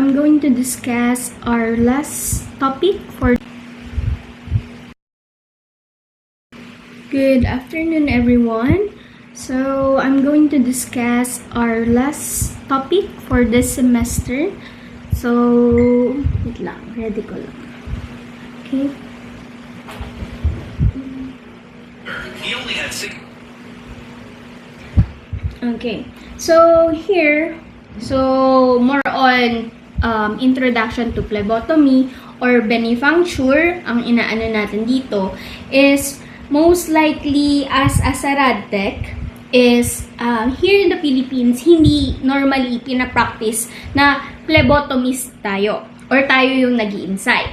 I'm going to discuss our last topic for Good afternoon, everyone. So, I'm going to discuss our last topic for this semester. So, wait lang. Ready ko lang. Okay. He only had 6. Okay. So, here, more on introduction to phlebotomy or venipuncture, ang inaano natin dito, is most likely as a Saradtech is here in the Philippines, hindi normally pinapractice na phlebotomist tayo or tayo yung nag-i-inside.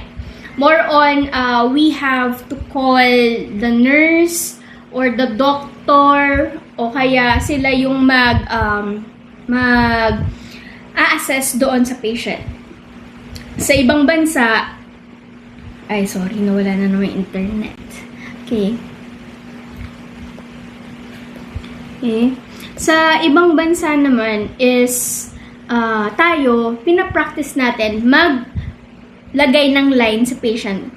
More on, we have to call the nurse or the doctor o kaya sila yung mag-assess doon sa patient. Sa ibang bansa, nawala na naman internet. Okay. Sa ibang bansa naman is tayo, pinapractice natin maglagay ng line sa patient.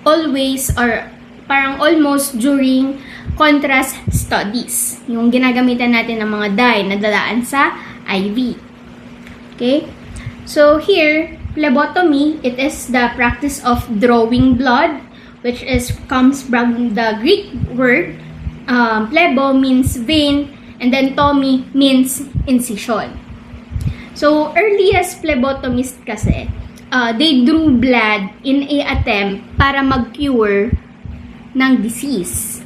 Always or parang almost during contrast studies. Yung ginagamitan natin ng mga dye na dalaan sa IV. Okay? So here, phlebotomy, it is the practice of drawing blood, which comes from the Greek word. Plebo means vein, and then tomy means incision. So, earliest phlebotomist kasi, they drew blood in a attempt para mag-cure ng disease.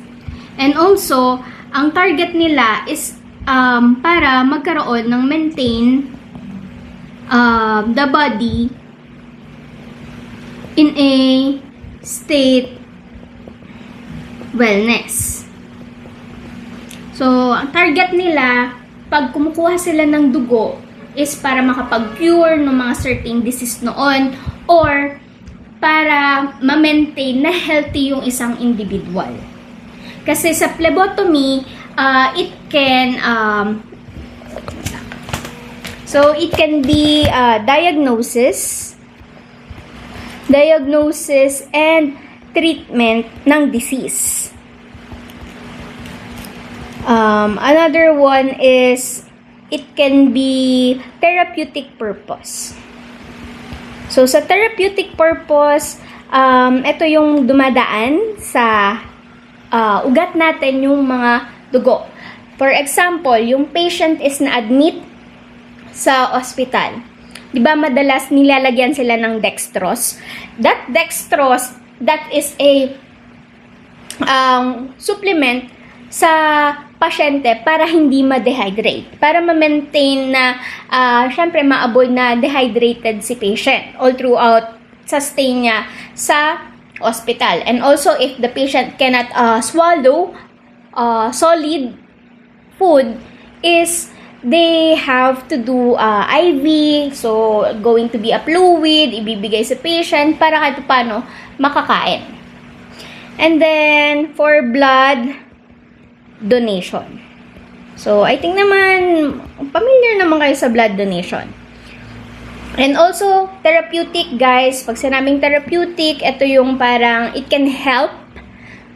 And also, ang target nila is para magkaroon ng maintain the body in a state wellness. So, ang target nila, pag kumukuha sila ng dugo, is para makapag-cure ng mga certain disease noon or para ma-maintain na healthy yung isang individual. Kasi sa phlebotomy, it can be diagnosis and treatment ng disease. Another one is it can be therapeutic purpose. So, sa therapeutic purpose, ito yung dumadaan sa ugat natin yung mga dugo. For example, yung patient is na-admit sa ospital. Diba madalas nilalagyan sila ng dextrose? That dextrose, that is a supplement sa pasyente para hindi ma-dehydrate. Para ma-maintain na, syempre, ma-avoid na dehydrated si patient all throughout sa stay niya sa hospital. And also, if the patient cannot swallow solid food, is they have to do IV, so going to be a fluid, ibibigay sa patient para kahit paano makakain. And then, for blood donation. So, I think naman, familiar naman kayo sa blood donation. And also, therapeutic, guys. Pag sinabing therapeutic, ito yung parang it can help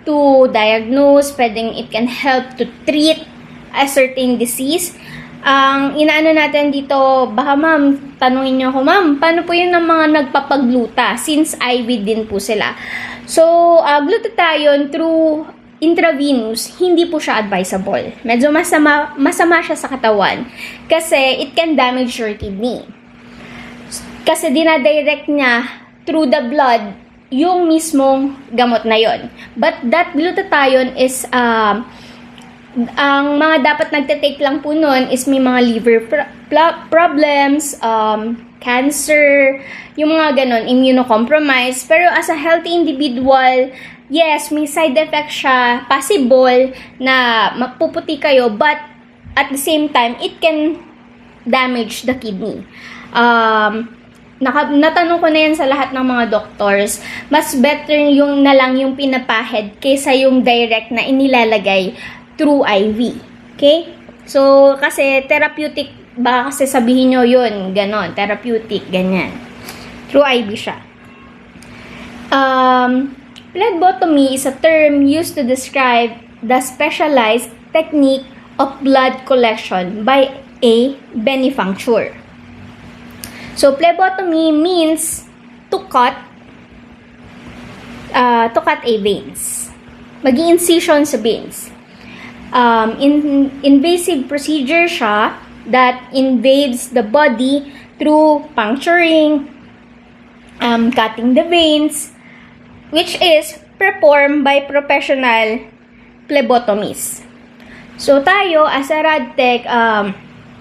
to diagnose, it can help to treat a certain disease. Ang inaano natin dito, baka ma'am, tanungin nyo ako, ma'am, paano po yun ng mga nagpapagluta since IV din po sila? So, glutathione through intravenous, hindi po siya advisable. Medyo masama siya sa katawan kasi it can damage your kidney. Kasi dinadirect niya through the blood yung mismong gamot na yon. But that glutathione is ang mga dapat nagte-take lang po nun is may mga liver problems, cancer, yung mga ganon, immunocompromised. Pero as a healthy individual, yes, may side effect siya, possible na mapuputi kayo, but at the same time, it can damage the kidney. Natanong ko na yan sa lahat ng mga doctors, mas better yung na lang yung pinapahid kaysa yung direct na inilalagay through IV. Okay? So, kasi therapeutic baka kasi sabihin nyo yun, ganon, therapeutic, ganyan. Through IV siya. Phlebotomy is a term used to describe the specialized technique of blood collection by a benefanctor. So, phlebotomy means to cut a veins. Mag-incision sa veins. Invasive procedure siya that invades the body through puncturing, cutting the veins, which is performed by professional phlebotomists. So, tayo, as a RadTech,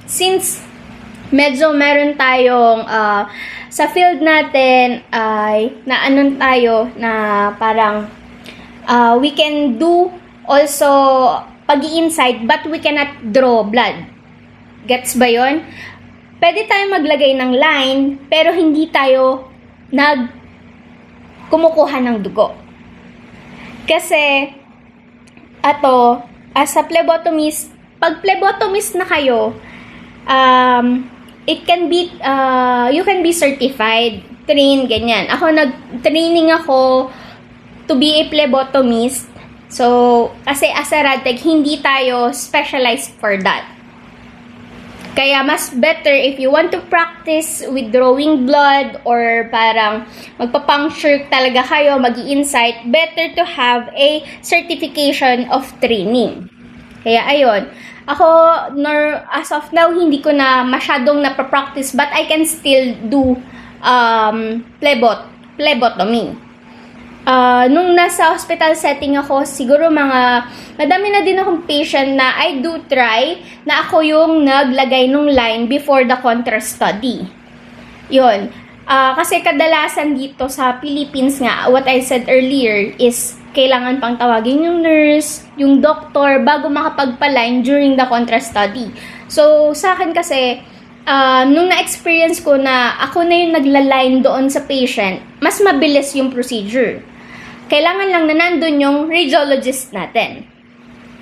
since medyo meron tayong, sa field natin, ay, na anon tayo, na parang, we can do also pag-i-inside, but we cannot draw blood. Gets ba yun? Pwede tayo maglagay ng line, pero hindi tayo kumukuha ng dugo. Kasi, as a phlebotomist, pag phlebotomist na kayo, it can be, you can be certified, trained, ganyan. Ako, nag-training ako to be a phlebotomist. So, kasi as a RadTech, hindi tayo specialized for that. Kaya mas better if you want to practice with drawing blood or parang magpa-puncture talaga kayo, mag-i-insight, better to have a certification of training. Kaya ayun, ako as of now hindi ko na masyadong napapractice, but I can still do phlebotomy. Nung nasa hospital setting ako, siguro madami na din akong patient na I do try na ako yung naglagay nung line before the contrast study. Yun. Kasi kadalasan dito sa Philippines nga, what I said earlier is kailangan pang tawagin yung nurse, yung doctor, bago makapagpa-line during the contrast study. So, sa akin kasi, nung na-experience ko na ako na yung nagla-line doon sa patient, mas mabilis yung procedure. Kailangan lang na nandun yung radiologist natin.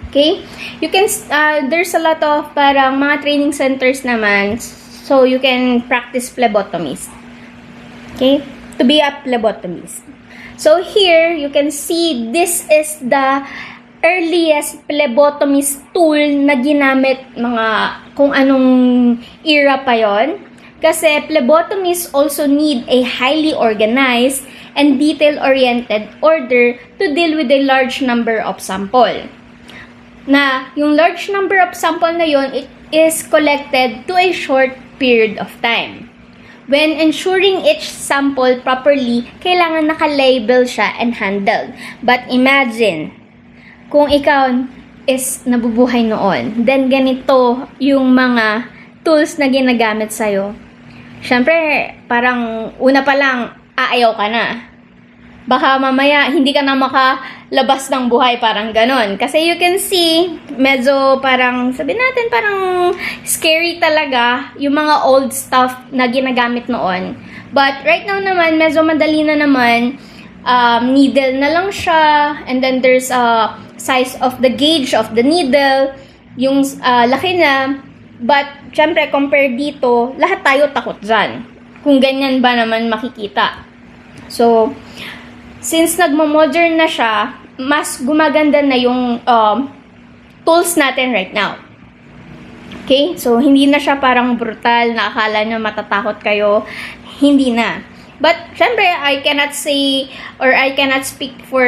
Okay? You can, there's a lot of parang mga training centers naman, so you can practice phlebotomist. Okay? To be a phlebotomist. So here, you can see this is the earliest phlebotomist tool na ginamit mga kung anong era pa yon. Kasi phlebotomists also need a highly organized and detail-oriented order to deal with a large number of sample. Na yung large number of sample na yon, it is collected to a short period of time. When ensuring each sample properly, kailangan naka-label siya and handled. But imagine, kung ikaw is nabubuhay noon, then ganito yung mga tools na ginagamit sa'yo. Siyempre, parang una pa lang, aayaw ka na. Baka mamaya, hindi ka na makalabas ng buhay, parang ganon. Kasi you can see, medyo parang, sabi natin, parang scary talaga yung mga old stuff na ginagamit noon. But right now naman, medyo madali na naman. Needle na lang siya, and then there's a size of the gauge of the needle, yung laki na. But, syempre, compare dito, lahat tayo takot dyan. Kung ganyan ba naman makikita. So, since nagmo-modern na siya, mas gumaganda na yung tools natin right now. Okay? So, hindi na siya parang brutal na akala nyo matatakot kayo. Hindi na. But, syempre, I cannot say or I cannot speak for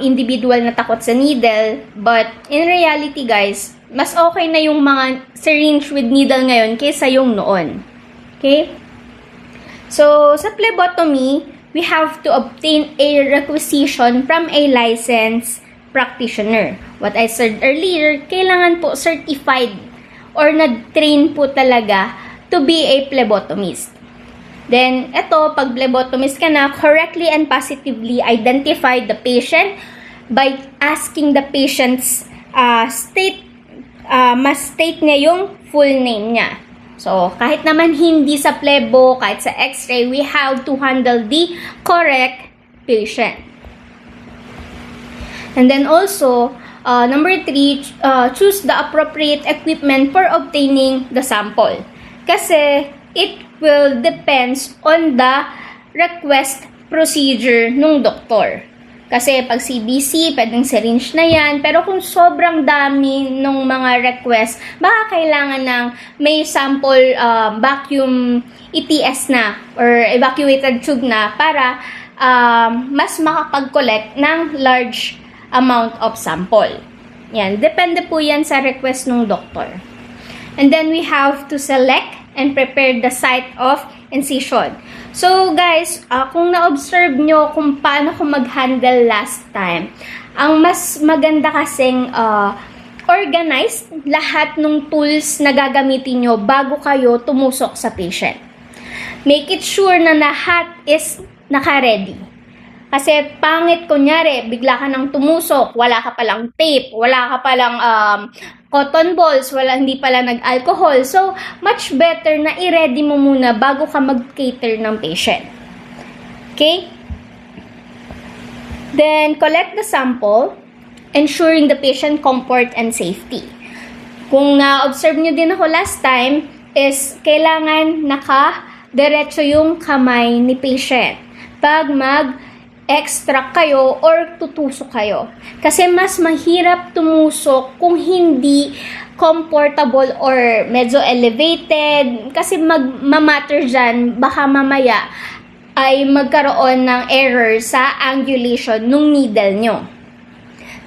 individual na takot sa needle. But, in reality, guys, mas okay na yung mga syringe with needle ngayon kaysa yung noon. Okay? So, sa phlebotomy, we have to obtain a requisition from a licensed practitioner. What I said earlier, kailangan po certified or nag-train po talaga to be a phlebotomist. Then, eto, pag phlebotomist ka na, correctly and positively identify the patient by asking the patient's state niya yung full name niya. So, kahit naman hindi sa plebo, kahit sa x-ray, we have to handle the correct patient. And then also, Number 3, choose the appropriate equipment for obtaining the sample. Kasi it will depends on the request procedure ng doktor. Kasi pag CBC, pwedeng syringe na yan. Pero kung sobrang dami ng mga request, baka kailangan ng may sample vacuum ETS na or evacuated tube na para mas makapag-collect ng large amount of sample. Yan, depende po yan sa request ng doktor. And then we have to select and prepare the site of incision. So guys, kung na-observe nyo kung paano ko mag-handle last time, ang mas maganda kasing organize lahat ng tools na gagamitin nyo bago kayo tumusok sa patient. Make it sure na lahat is naka-ready. Kasi pangit, kunyari, bigla ka nang tumusok, wala ka palang tape, wala ka palang cotton balls, hindi pala nag-alcohol. So, much better na i-ready mo muna bago ka mag-cater ng patient. Okay? Then, collect the sample, ensuring the patient comfort and safety. Kung na-observe nyo din ako last time, is kailangan naka-diretso yung kamay ni patient pag mag-extract kayo or tutusok kayo. Kasi mas mahirap tumusok kung hindi comfortable or medyo elevated. Kasi magmamatter dyan, baka mamaya ay magkaroon ng error sa angulation ng needle nyo.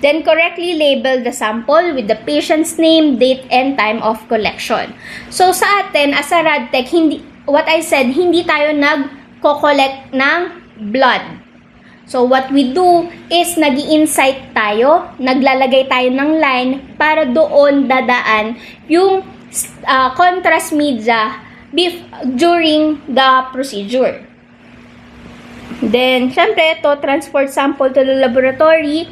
Then, correctly label the sample with the patient's name, date, and time of collection. So, sa atin, as a RadTech, what I said, hindi tayo nag-collect ng blood. So, what we do is nag-i-insight tayo, naglalagay tayo ng line para doon dadaan yung contrast media during the procedure. Then, syempre, ito, transport sample to the laboratory,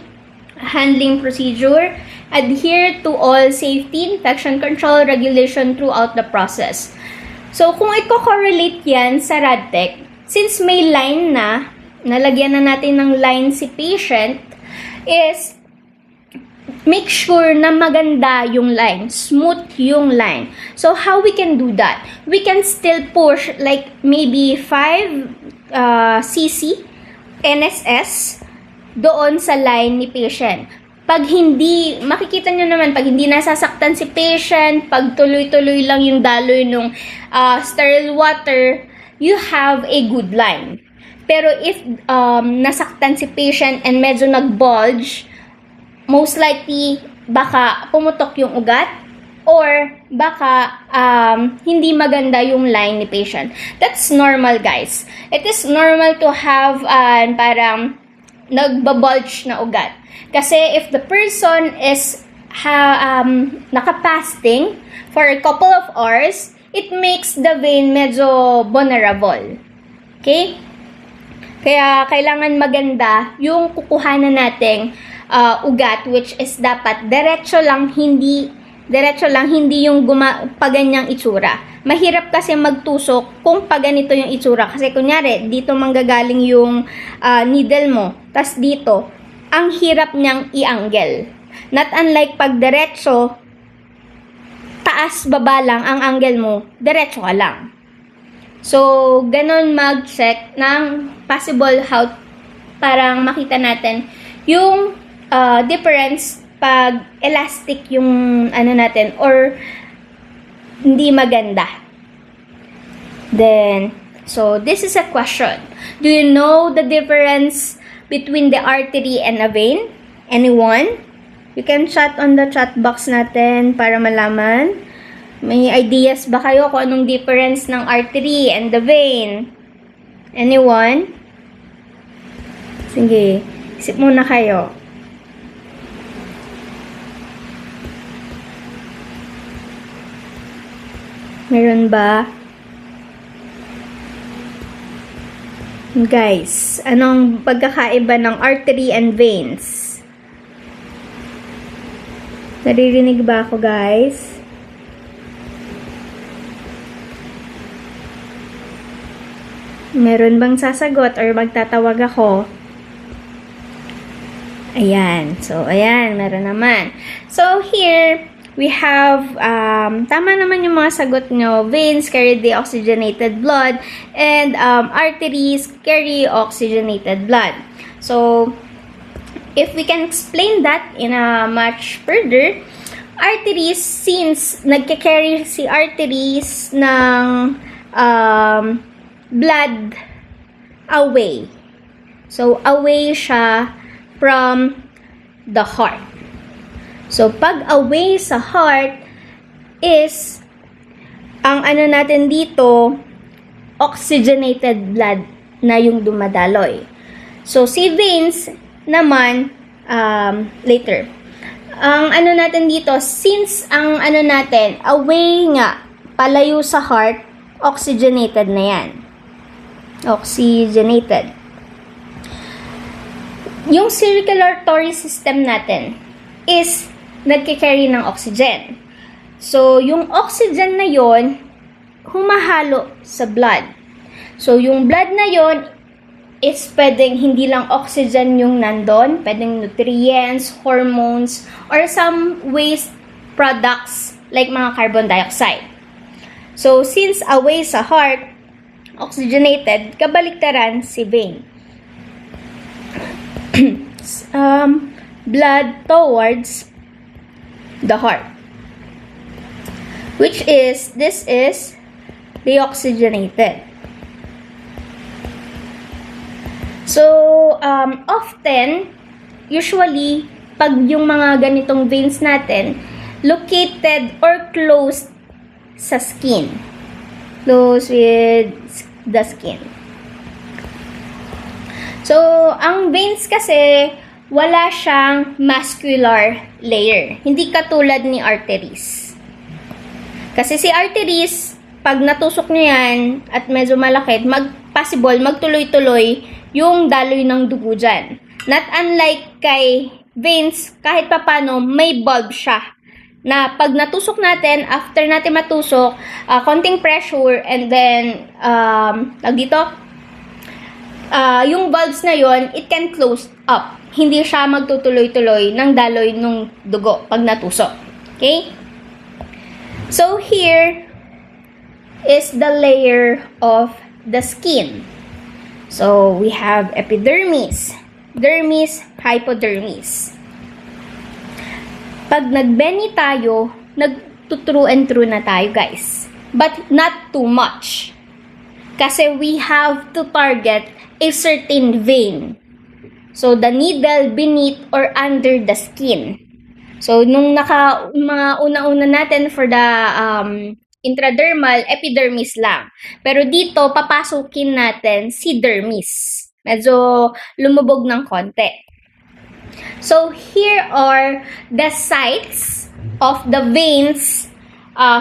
handling procedure, adhere to all safety, infection control, regulation throughout the process. So, kung i-correlate yan sa RadTech, since may line na, nalagyan na natin ng line si patient, is make sure na maganda yung line, smooth yung line. So, how we can do that? We can still push like maybe 5 cc NSS doon sa line ni patient. Pag hindi, makikita nyo naman, pag hindi nasasaktan si patient, pag tuloy-tuloy lang yung daloy ng sterile water, you have a good line. Pero if nasaktan si patient and medyo nag-bulge, most likely, baka pumutok yung ugat or baka hindi maganda yung line ni patient. That's normal, guys. It is normal to have parang nagbabulge na ugat. Kasi if the person is nakapasting for a couple of hours, it makes the vein medyo vulnerable. Okay? Kaya kailangan maganda yung kukuhanan nating ugat, which is dapat diretso lang, hindi yung paganyang itsura. Mahirap kasi magtusok kung paganito yung itsura. Kasi kunyari, dito manggagaling yung needle mo. Tas dito, ang hirap niyang i-angle. Not unlike pag diretso, taas baba lang ang angle mo, diretso ka lang. So, ganun mag-check ng possible how parang makita natin yung difference pag elastic yung natin or hindi maganda. Then, so this is a question. Do you know the difference between the artery and a vein? Anyone? You can chat on the chat box natin para malaman. May ideas ba kayo kung anong difference ng artery and the vein? Anyone? Sige, isip muna kayo. Meron ba? Guys, anong pagkakaiba ng artery and veins? Naririnig ba ako, guys? Meron bang sasagot or magtatawag ako? Ayan. So, ayan. Meron naman. So, here, we have, tama naman yung mga sagot nyo. Veins carry deoxygenated blood and arteries carry oxygenated blood. So, if we can explain that in a much further, arteries, since nagka-carry si arteries ng blood away. So, away siya from the heart. So, pag away sa heart is, ang ano natin dito, oxygenated blood na yung dumadaloy. So, si veins naman, later. Ang ano natin dito, since ang ano natin, away nga, palayo sa heart, oxygenated na yan. Oxygenated. Yung circulatory system natin is nagkikarry ng oxygen. So, yung oxygen na yon humahalo sa blood. So, yung blood na yon is pwedeng hindi lang oxygen yung nandun, pwedeng nutrients, hormones, or some waste products like mga carbon dioxide. So, since away sa heart, oxygenated, kabaliktaran si vein. Blood towards the heart. Which is, this is deoxygenated. So, often, usually, pag yung mga ganitong veins natin, located or close sa skin. Close with the skin. So, ang veins kasi, wala siyang muscular layer. Hindi katulad ni arteries. Kasi si arteries, pag natusok nyo yan, at medyo malaki, possible, magtuloy-tuloy yung daloy ng dugo dyan. Not unlike kay veins, kahit papano, may bulb siya. Na pag natusok natin, after natin matusok, konting pressure, and then, yung valves na yon, it can close up. Hindi siya magtutuloy-tuloy ng daloy ng dugo pag natusok. Okay? So, here is the layer of the skin. So, we have epidermis, dermis, hypodermis. Pag nagbeni tayo, nag-true and true na tayo, guys. But not too much. Kasi we have to target a certain vein. So, the needle beneath or under the skin. So, nung mga una-una natin for the intradermal, epidermis lang. Pero dito, papasukin natin si dermis. Medyo lumubog ng konti. So, here are the sites of the veins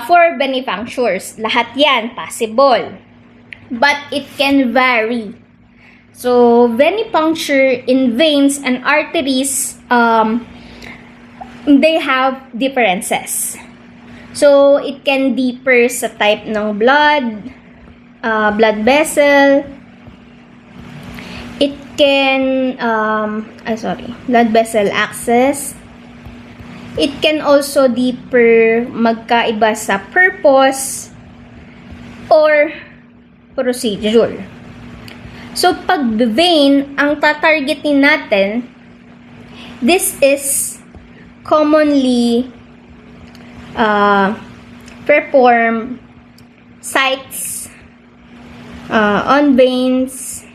for venipunctures. Lahat yan, possible. But it can vary. So, venipuncture in veins and arteries, they have differences. So, it can differ sa type ng blood, blood vessel. It can, blood vessel access. It can also differ magkaiba sa purpose or procedure. So, pag vein, ang tatargetin natin, this is commonly perform sites on veins,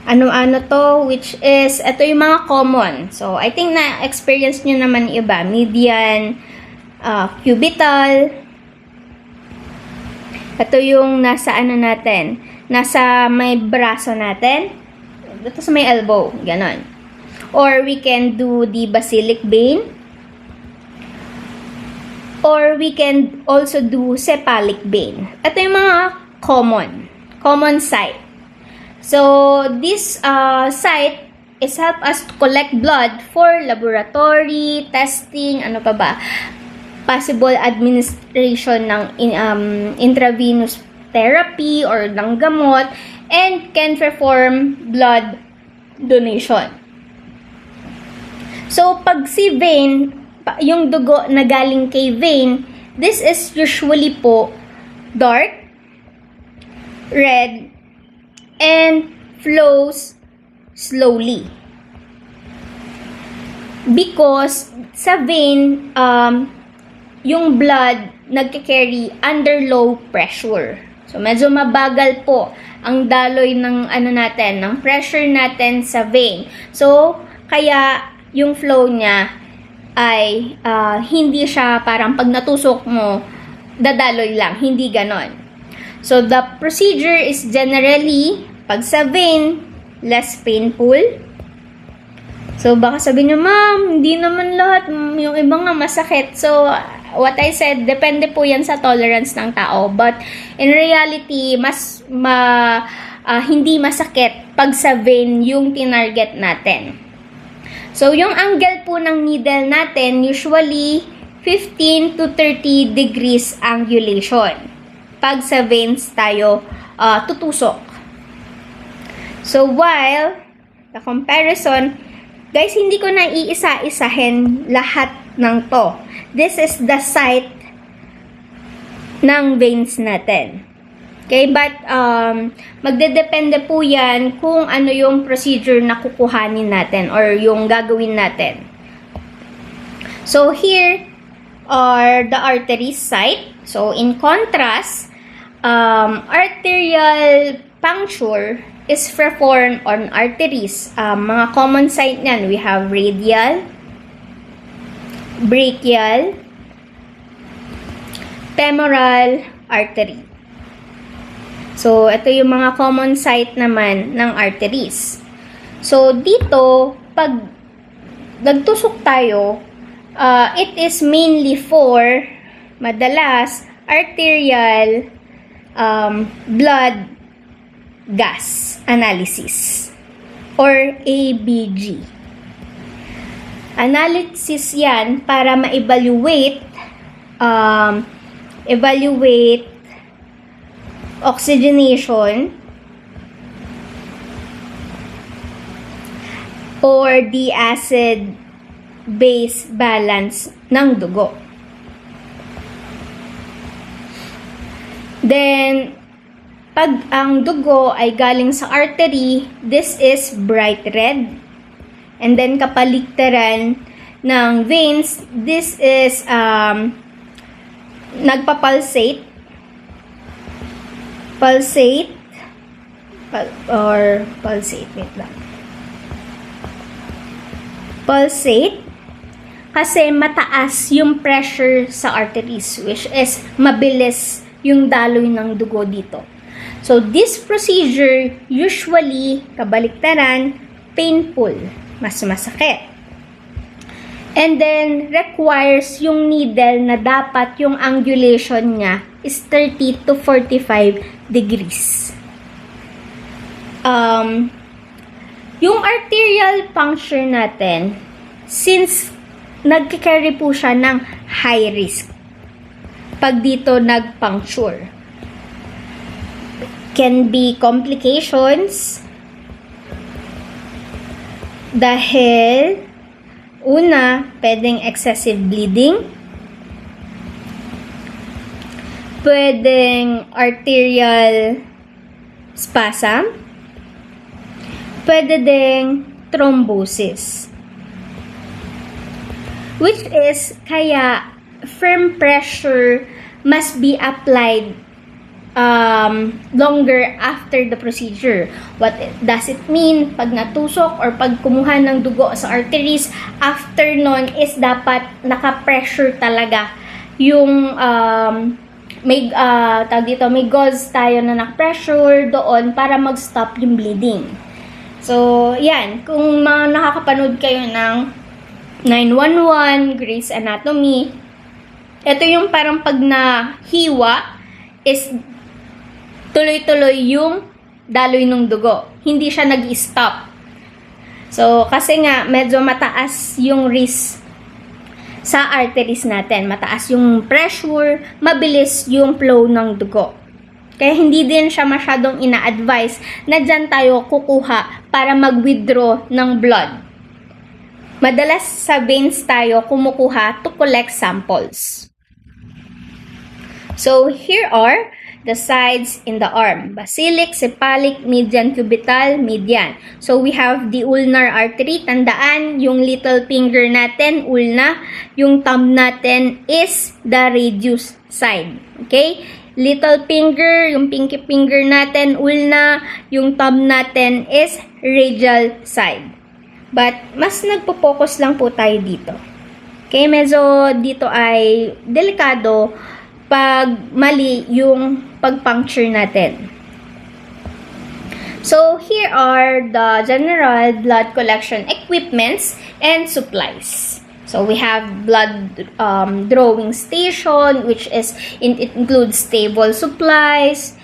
ano-ano to, which is, ito yung mga common. So, I think na-experience nyo naman iba. Median, cubital. Ito yung nasa ano natin, nasa may braso natin, ito sa may elbow, ganon. Or we can do the basilic vein. Or we can also do cephalic vein. Ito yung mga common site. So, this site is help us to collect blood for laboratory, testing, ano pa ba, possible administration ng intravenous therapy or ng gamot, and can perform blood donation. So, pag si vein, yung dugo na galing kay vein, this is usually po dark, red, and flows slowly. Because sa vein, yung blood nagke-carry under low pressure. So, medyo mabagal po ang daloy ng ng pressure natin sa vein. So, kaya yung flow niya ay hindi siya parang pag natusok mo, dadaloy lang. Hindi ganon. So, the procedure is generally, pag sa vein, less painful. So, baka sabihin nyo, ma'am, hindi naman lahat, yung iba nga masakit. So, what I said, depende po yan sa tolerance ng tao. But, in reality, hindi masakit pag sa vein yung tinarget natin. So, yung angle po ng needle natin, usually 15 to 30 degrees angulation. Pag sa veins tayo tutusok. So, while the comparison, guys, hindi ko na iisa-isahin lahat ng to. This is the site ng veins natin. Okay, but magdedepende po yan kung ano yung procedure na kukuhanin natin or yung gagawin natin. So, here are the arteries site. So, in contrast, arterial puncture is performed on arteries. Mga common site niyan, we have radial, brachial, femoral artery. So, ito yung mga common site naman ng arteries. So, dito, pag nagtusok tayo, it is mainly for, madalas, arterial blood gas analysis or ABG. Analysis yan para ma-evaluate oxygenation or the acid-base balance ng dugo. Then, pag ang dugo ay galing sa artery, this is bright red. And then, kapaligtaran ng veins, this is nagpa-pulsate. Pulsate. Wait lang. Pulsate. Kasi mataas yung pressure sa arteries, which is mabilis yung daloy ng dugo dito. So, this procedure, usually, kabaliktaran, painful. Mas masakit. And then, requires yung needle na dapat yung angulation niya is 30 to 45 degrees. Yung arterial puncture natin, since nagkikarry po siya ng high risk, pag dito nag-puncture, can be complications dahil una, pwedeng excessive bleeding, pwedeng arterial spasm, pwede ding thrombosis, which is kaya firm pressure must be applied longer after the procedure. What does it mean? Pag natusok or pag kumuha ng dugo sa arteries, after nun is dapat naka-pressure talaga yung may gauze tayo na naka-pressure doon para mag-stop yung bleeding. So, yan. Kung mga nakakapanood kayo ng 911, Grey's Anatomy, ito yung parang pag nahiwa is tuloy-tuloy yung daloy ng dugo. Hindi siya nag-stop. So, kasi nga, medyo mataas yung risk sa arteries natin. Mataas yung pressure, mabilis yung flow ng dugo. Kaya hindi din siya masyadong ina-advise na dyan tayo kukuha para mag-withdraw ng blood. madalas sa veins tayo kumukuha to collect samples. So, here are the sides in the arm: basilic, cephalic, median, cubital, median. So, we have the ulnar artery. Tandaan, yung little finger natin, ulna. Yung thumb natin is the radius side. Okay? Little finger, yung pinky finger natin, ulna. Yung thumb natin is radial side. But, mas nagpo-focus lang po tayo dito. Okay? Medyo dito ay delikado pag mali yung pag-puncture natin. So, here are the general blood collection equipments and supplies. So, we have blood drawing station, which is, it includes table supplies,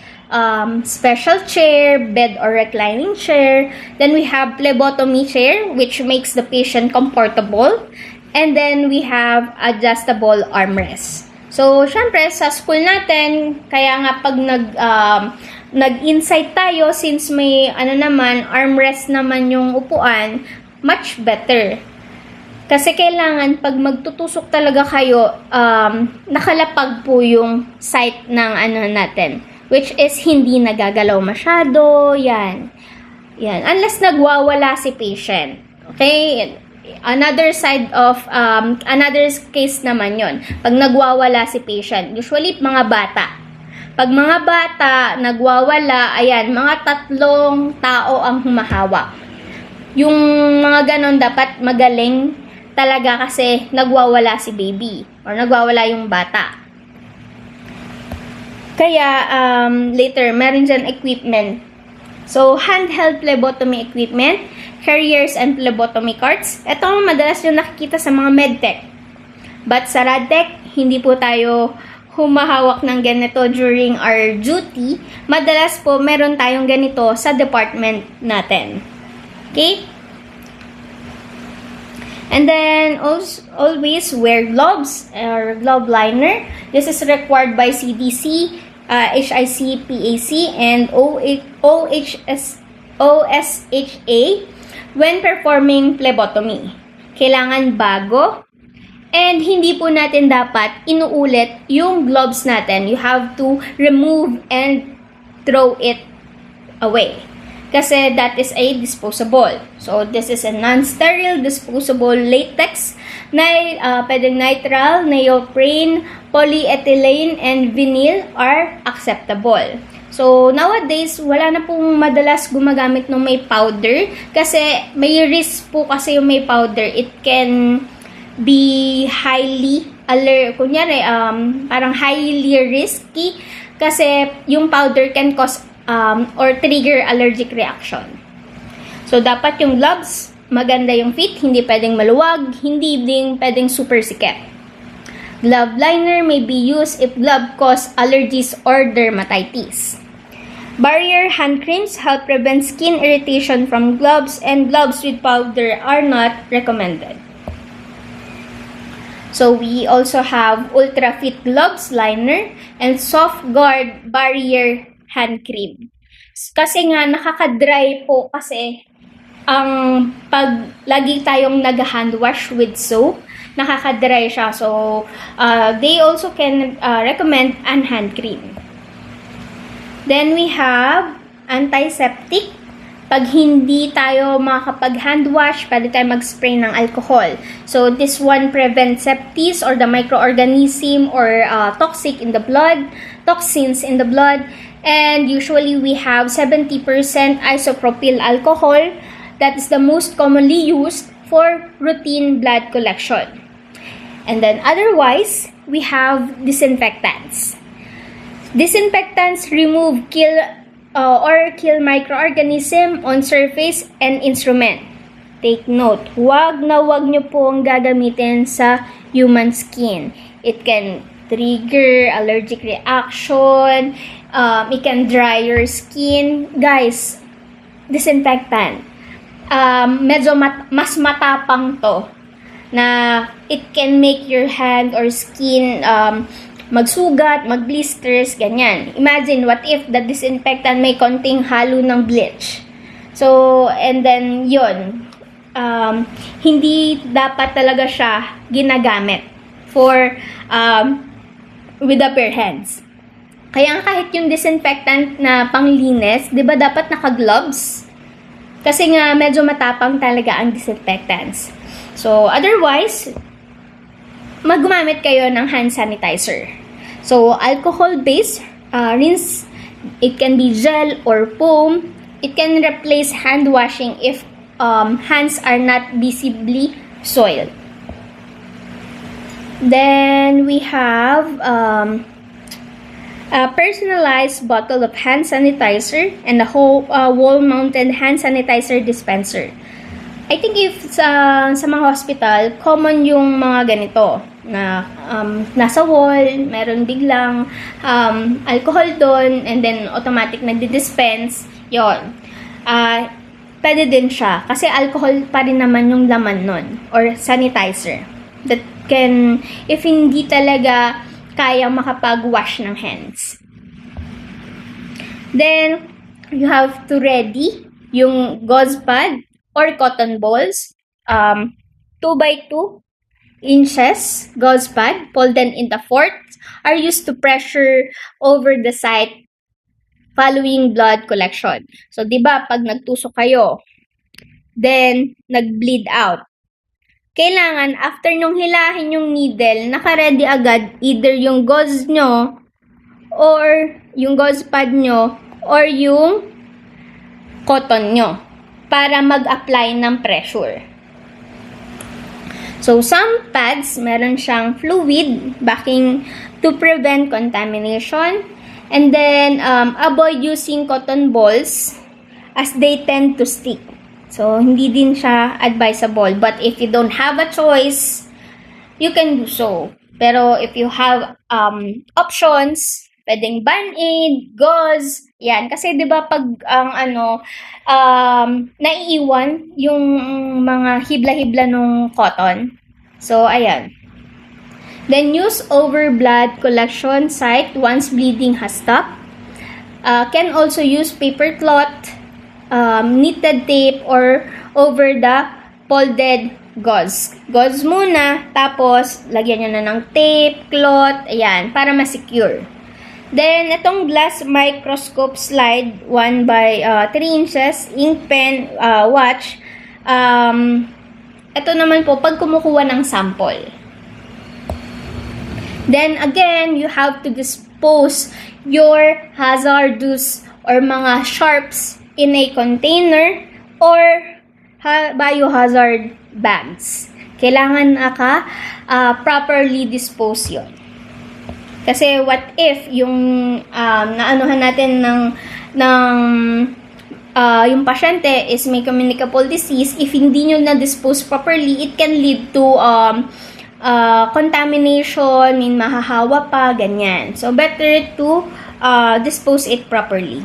special chair, bed or reclining chair. Then, we have phlebotomy chair, which makes the patient comfortable. And then, we have adjustable armrest. So, syempre, sa school natin, kaya nga pag nag-insight tayo, since may armrest naman yung upuan, much better. Kasi kailangan, pag magtutusok talaga kayo, nakalapag po yung site ng natin. Which is, hindi nagagalaw masyado, yan. Unless nagwawala si patient. Okay? Another case naman yon. Pag nagwawala si patient, usually mga bata. Pag mga bata nagwawala, ayan, mga 3 tao ang humahawak. Yung mga ganon dapat magaling talaga kasi nagwawala si baby or nagwawala yung bata. Kaya later meron dyan equipment. So, handheld phlebotomy equipment, carriers and phlebotomy carts. Ito ang madalas yung nakikita sa mga medtech. But sa radtech, hindi po tayo humahawak ng ganito during our duty. Madalas po, meron tayong ganito sa department natin. Okay? And then, always wear gloves or glove liner. This is required by CDC, HIC, PAC, and OSHA when performing phlebotomy. Kailangan bago. And hindi po natin dapat inuulit yung gloves natin. You have to remove and throw it away. Kasi that is a disposable. So, this is a non-sterile disposable latex na pwedeng nitrile, neoprene, polyethylene, and vinyl are acceptable. So, nowadays, wala na pong madalas gumagamit ng may powder kasi may risk po kasi yung may powder. It can be parang highly risky kasi yung powder can cause or trigger allergic reaction. So, dapat yung gloves, maganda yung fit, hindi pwedeng maluwag, hindi din pwedeng super sikip. Glove liner may be used if glove cause allergies or dermatitis. Barrier hand creams help prevent skin irritation from gloves, and gloves with powder are not recommended. So, we also have Ultra Fit Gloves Liner and Soft Guard Barrier Hand Cream. Kasi nga, nakaka-dry po kasi ang pag lagi tayong nag-hand wash with soap, nakaka-dry siya. So, they also can recommend an hand cream. Then, we have antiseptic. Pag hindi tayo makakapag-hand wash, pwede tayo mag-spray ng alcohol. So, this one prevents sepsis or the microorganism or toxins in the blood. And usually, we have 70% isopropyl alcohol. That is the most commonly used for routine blood collection. And then, otherwise, we have disinfectants. Disinfectants remove kill microorganism on surface and instrument. Take note, wag nyo pong gagamitin sa human skin. It can trigger allergic reaction, it can dry your skin. Guys, disinfectant. Medyo mas matapang to na it can make your hand or skin magsugat, magblisters, ganyan. Imagine, what if the disinfectant may konting halo ng bleach? So, and then, yun. hindi dapat talaga siya ginagamit for with the bare hands. Kaya kahit yung disinfectant na panglinis, 'di ba dapat naka-gloves? Kasi nga medyo matapang talaga ang disinfectants. So otherwise, maggumamit kayo ng hand sanitizer. So alcohol-based rinse, it can be gel or foam. It can replace hand washing if hands are not visibly soiled. Then we have a personalized bottle of hand sanitizer and a whole wall-mounted hand sanitizer dispenser. I think if sa mga hospital, common yung mga ganito na nasa wall, meron biglang alcohol doon and then automatic nagdi-dispense. Yon. Pwede din siya kasi alcohol pa rin naman yung laman nun or sanitizer that can, if hindi talaga kayang makapag-wash ng hands. Then, you have to ready yung gauze pad or cotton balls, 2x2 inches gauze pad folded into fourths are used to pressure over the site following blood collection. So, di ba, pag nagtusok kayo, then, nag-bleed out, kailangan, after nung hilahin yung needle, naka-ready agad either yung gauze nyo, or yung gauze pad nyo, or yung cotton nyo, para mag-apply ng pressure. So, some pads, meron siyang fluid backing to prevent contamination. And then, avoid using cotton balls as they tend to stick. So, hindi din siya advisable. But if you don't have a choice, you can do so. Pero if you have options, pwedeng Band-Aid, gauze, yan. Kasi 'di ba pag ang naiiwan yung mga hibla-hibla nung cotton. So, ayan. Then, use over blood collection site once bleeding has stopped. Can also use paper cloth, knitted tape, or over the folded gauze. Gauze muna, tapos lagyan nyo na ng tape, cloth, ayan, para ma-secure. Then, itong glass microscope slide, 1x3 inches, ink pen, watch. Ito naman po, pag kumukuha ng sample. Then, again, you have to dispose your hazardous or mga sharps in a container or biohazard bags. Kailangan properly dispose yun. Kasi what if yung naanuhan natin yung pasyente is may communicable disease, if hindi nyo na-dispose properly, it can lead to contamination, mahahawa pa, ganyan. So, better to dispose it properly.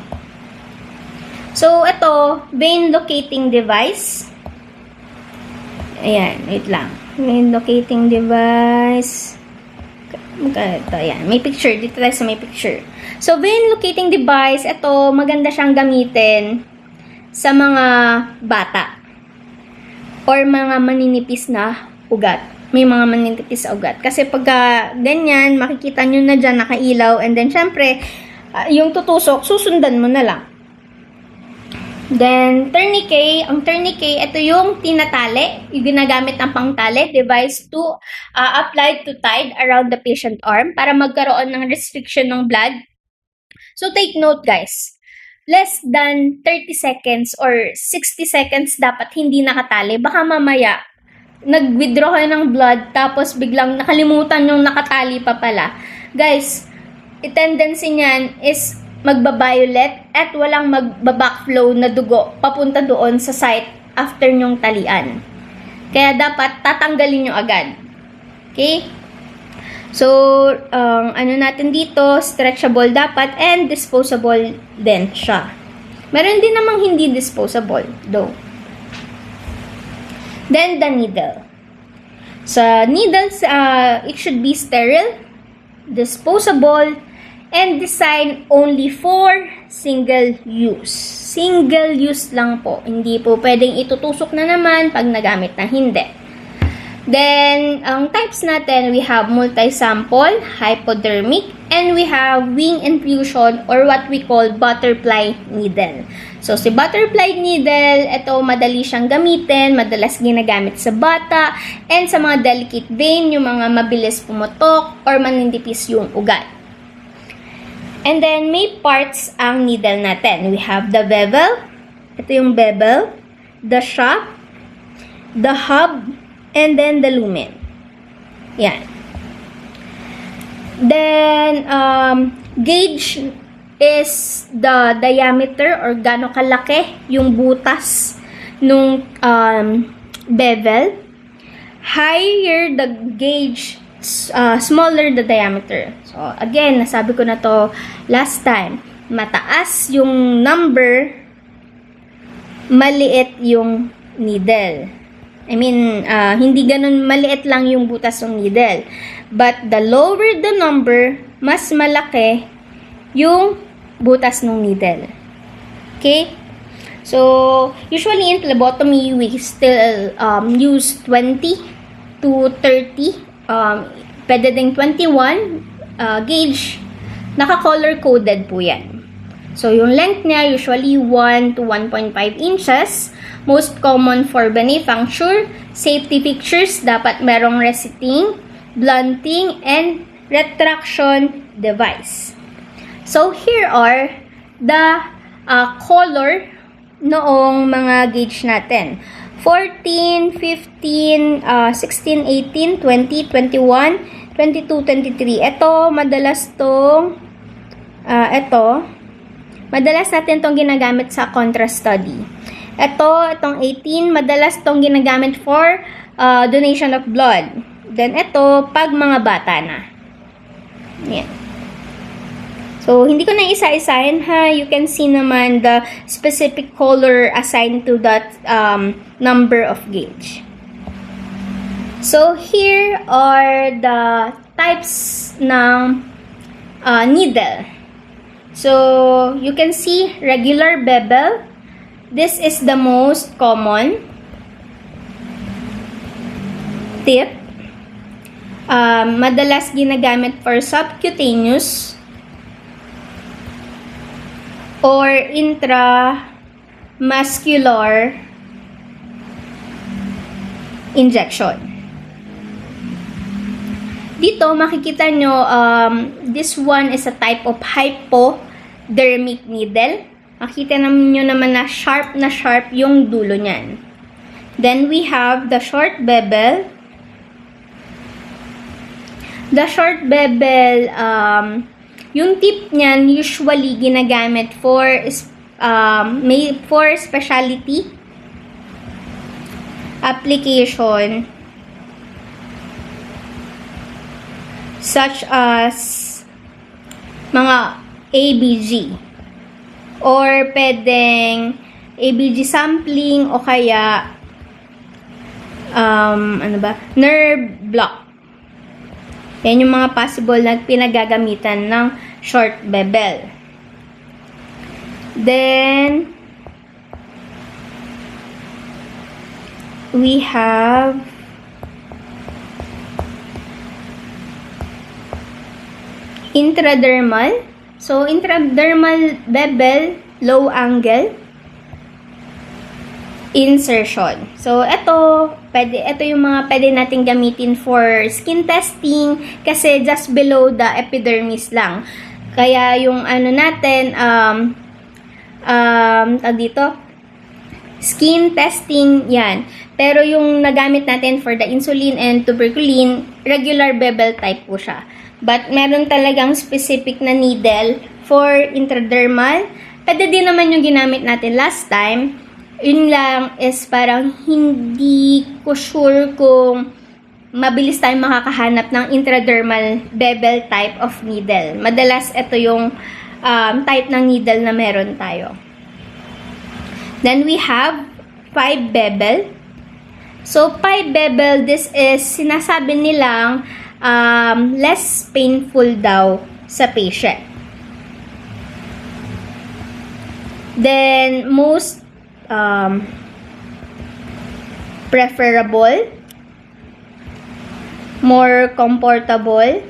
So, ito, vein locating device. Ayan, wait lang. Vein locating device. Ito, ayan. May picture. Dito tayo sa may picture. So, vein locating device, ito, maganda siyang gamitin sa mga bata or mga maninipis na ugat. May mga maninipis sa ugat. Kasi pagka ganyan, makikita nyo na dyan, nakailaw. And then, syempre, yung tutusok, susundan mo na lang. Then, tourniquet. Ang tourniquet, ito yung tinatali. Yung ginagamit ng pangtali device to apply to tied around the patient arm para magkaroon ng restriction ng blood. So, take note, guys. Less than 30 seconds or 60 seconds dapat hindi nakatali. Baka mamaya, nag-withdraw kayo ng blood, tapos biglang nakalimutan yung nakatali pa pala. Guys, tendency niyan is magba-violet at walang magba-backflow na dugo papunta doon sa site after nyong talian. Kaya dapat tatanggalin nyo agad. Okay? So, ano natin dito, stretchable dapat and disposable din siya. Meron din namang hindi disposable, though. Then, the needle. Sa needles, it should be sterile, disposable, and designed only for single use. Single use lang po. Hindi po pwedeng itutusok na naman pag nagamit na hindi. Then, ang types natin, we have multi-sample, hypodermic, and we have wing infusion or what we call butterfly needle. So, si butterfly needle, ito madali siyang gamitin, madalas ginagamit sa bata, and sa mga delicate vein, yung mga mabilis pumutok or maninipis yung ugat. And then, may parts ang needle natin. We have the bevel, ito yung bevel, the shaft, the hub, and then the lumen. Yan. Then, gauge is the diameter or gaano kalaki yung butas nung bevel. Higher the gauge, smaller the diameter. So, again, nasabi ko na to last time. Mataas yung number, maliit yung needle. I mean, hindi ganun maliit lang yung butas ng needle. But the lower the number, mas malaki yung butas ng needle. Okay? So, usually in phlebotomy, we still use 20 to 30. Pwede ding 21 gauge. Naka-color-coded po yan. So, yung length niya, usually 1 to 1.5 inches. Most common for venipuncture. Safety features, dapat merong resetting, blunting, and retraction device. So, here are the color noong mga gauge natin. 14, 15, 16, 18, 20, 21, 22, 23. Ito, madalas tong madalas natin tong ginagamit sa contrast study. Itong 18, madalas tong ginagamit for donation of blood. Then, ito, pag mga bata na. Yan. So, hindi ko na isa-isahin ha. You can see naman the specific color assigned to that number of gauge. So, here are the types ng needle. So, you can see regular bevel. This is the most common tip. Madalas ginagamit for subcutaneous or intramuscular injection. Dito, makikita nyo, this one is a type of hypodermic needle. Makita nyo naman na sharp yung dulo niyan. Then, we have the short bevel. The short bevel, yung tip niyan usually ginagamit for specialty application such as mga ABG or pwedeng ABG sampling o kaya nerve block. Yan yung mga possible na pinagagamitan ng short bevel. Then, we have intradermal. So, intradermal bevel, low angle insertion. So, ito yung mga pwede natin gamitin for skin testing kasi just below the epidermis lang. Kaya yung natin, dito, skin testing, yan. Pero yung nagamit natin for the insulin and tuberculin, regular bevel type po siya. But meron talagang specific na needle for intradermal. Pwede din naman yung ginamit natin last time. Yun lang is parang hindi ko sure kung mabilis tayong makakahanap ng intradermal bevel type of needle. Madalas ito yung type ng needle na meron tayo. Then we have 5 bevel. So 5 bevel, this is sinasabi nilang less painful daw sa patient. Then, most preferable, more comfortable,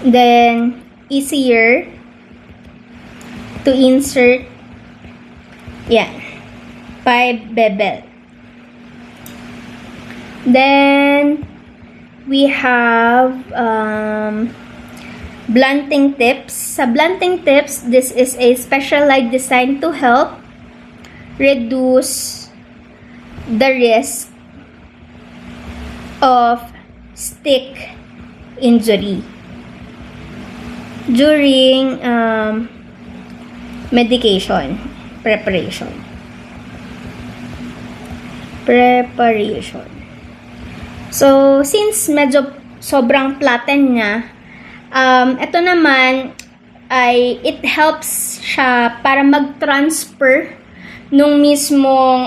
then easier to insert. Yan. 5 bevel. Then, we have blunting tips. Sa blunting tips, this is a specialized design to help reduce the risk of stick injury during medication preparation. So, since medyo sobrang flatten niya, ito naman ay it helps siya para mag-transfer nung mismong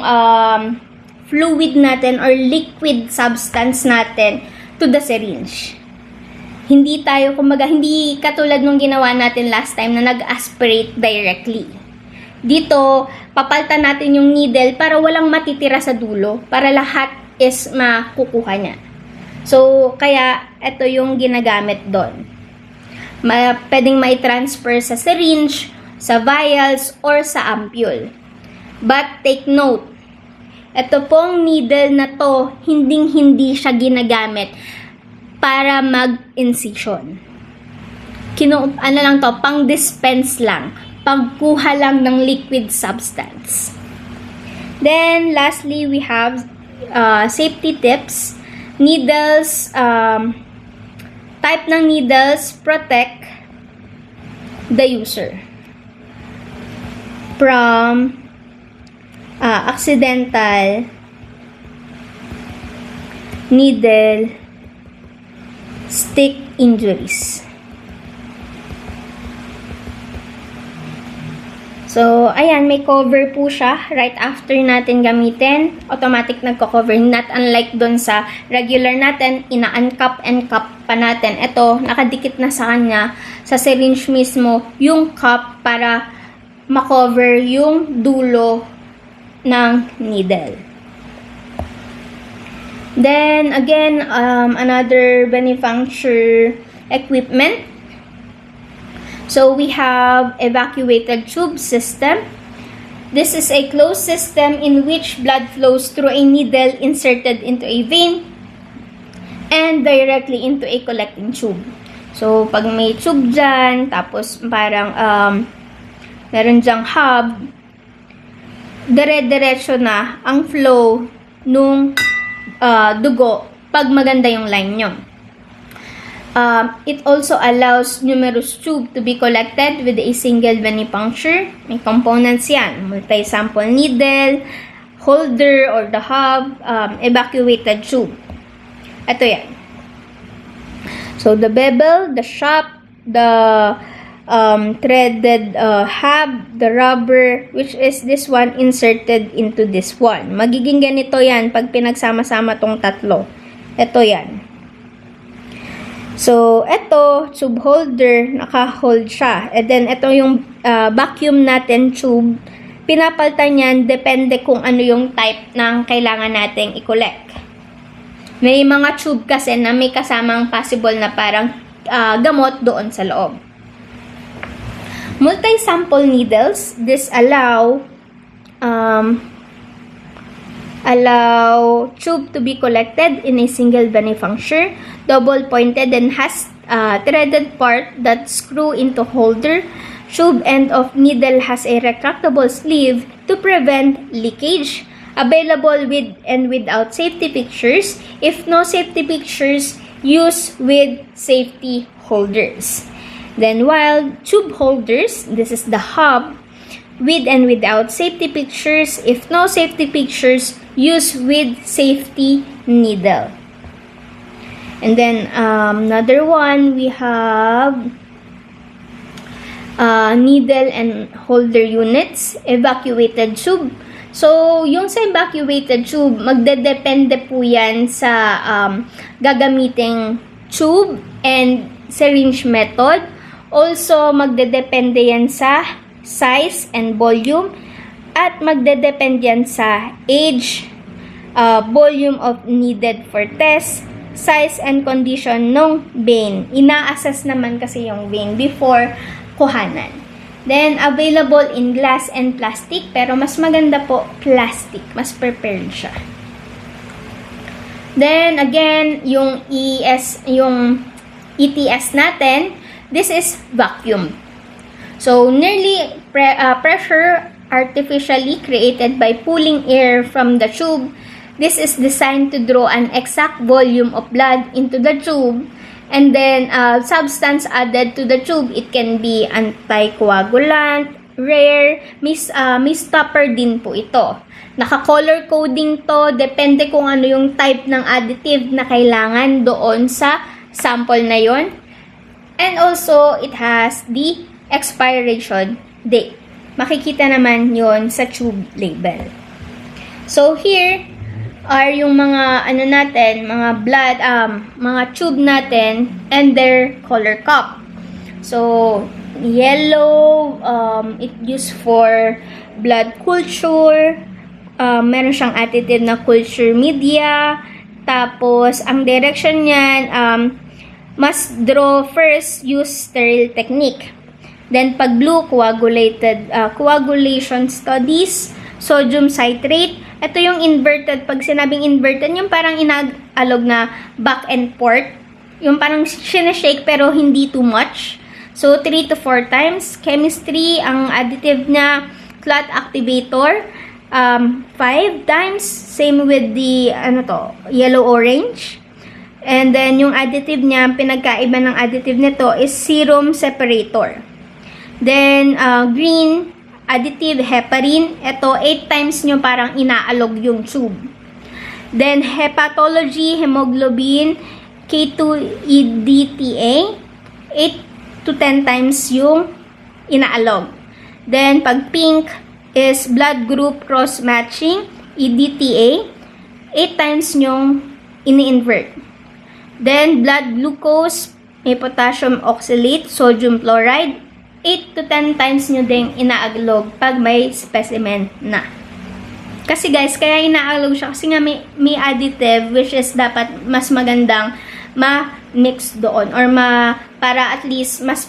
fluid natin or liquid substance natin to the syringe. Hindi tayo, kumbaga, hindi katulad nung ginawa natin last time na nag-aspirate directly. Dito, papalitan natin yung needle para walang matitira sa dulo, para lahat is makukuha niya. So, kaya ito yung ginagamit doon. Pwedeng may transfer sa syringe, sa vials, or sa ampule. But take note, ito pong needle na to, hindi siya ginagamit para mag-incision. Ano lang to, pang-dispense lang. Pagkuha lang ng liquid substance. Then, lastly, we have safety tips. Needles, type ng needles protect the user from accidental needle stick injuries. So, ayan, may cover po siya right after natin gamitin. Automatic nagko-cover. Not unlike dun sa regular natin, ina-uncap and cap pa natin. Ito, nakadikit na sa kanya, sa syringe mismo, yung cap para makover yung dulo ng needle. Then, again, another venipuncture equipment. So, we have evacuated tube system. This is a closed system in which blood flows through a needle inserted into a vein and directly into a collecting tube. So, pag may tube dyan, tapos parang meron dyang hub, dire-diretso na ang flow nung dugo pag maganda yung line nyo. It also allows numerous tube to be collected with a single venipuncture. May components yan. Multi-sample needle, holder or the hub, evacuated tube. Ito yan. So, the bevel, the shaft, the threaded hub, the rubber, which is this one inserted into this one. Magiging ganito yan pag pinagsama-sama tong tatlo. Ito yan. So, ito, tube holder, naka-hold siya. And then, ito yung vacuum natin tube. Pinapalitan yan, depende kung ano yung type ng kailangan nating i-collect. May mga tube kasi na may kasamang possible na parang gamot doon sa loob. Multi-sample needles, this allow tube to be collected in a single venipuncture, double-pointed and has threaded part that screw into holder. Tube end of needle has a retractable sleeve to prevent leakage. Available with and without safety pictures. If no safety pictures, use with safety holders. Then while tube holders, this is the hub, with and without safety pictures. If no safety pictures, use with safety needle. And then another one, we have needle and holder units, evacuated tube. So, yung sa evacuated tube, magdedepende po yan sa gagamiting tube and syringe method Also, magdedepende yan sa size and volume at magdedepende yan sa age, volume of needed for test, size and condition ng vein. Ina-assess naman kasi yung vein before kuhanan. Then, available in glass and plastic, pero mas maganda po plastic. Mas prepared siya. Then, again, yung ETS natin, this is vacuum. So, nearly pressure artificially created by pulling air from the tube. This is designed to draw an exact volume of blood into the tube, and then substance added to the tube. It can be anticoagulant, rare, may stopper din po ito. Naka-color coding to, depende kung ano yung type ng additive na kailangan doon sa sample na yon. And also, it has the expiration date. Makikita naman yon sa tube label. So, here are yung mga mga blood, mga tube natin and their color cup. So, yellow, it used for blood culture. Meron siyang additive na culture media. Tapos, ang direction niyan, must draw first, use sterile technique. Then, pag blue, coagulation studies, sodium citrate. Ito yung inverted. Pag sinabing inverted, yung parang inaalog na back and forth. Yung parang sinashake pero hindi too much. So, 3 to 4 times. Chemistry, ang additive na clot activator, 5 times. Same with the, yellow-orange. And then, yung additive niya, pinagkaiba ng additive nito is serum separator. Then, green, additive heparin. Ito, 8 times nyo parang inaalog yung tube. Then, hepatology, hemoglobin, K2-EDTA, 8 to 10 times yung inaalog. Then, pag pink is blood group cross-matching, EDTA, 8 times yung ini-invert. Then, blood glucose, may potassium oxalate, sodium chloride, 8 to 10 times nyo din inaalog pag may specimen na. Kasi guys, kaya inaalog siya kasi nga may additive which is dapat mas magandang ma-mix doon or para at least mas